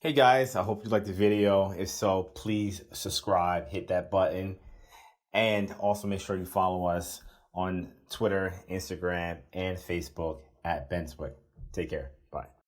Hey guys, I hope you liked the video. If so, please subscribe, hit that button, and also make sure you follow us on Twitter, Instagram, and Facebook at Benswick. Take care. Bye.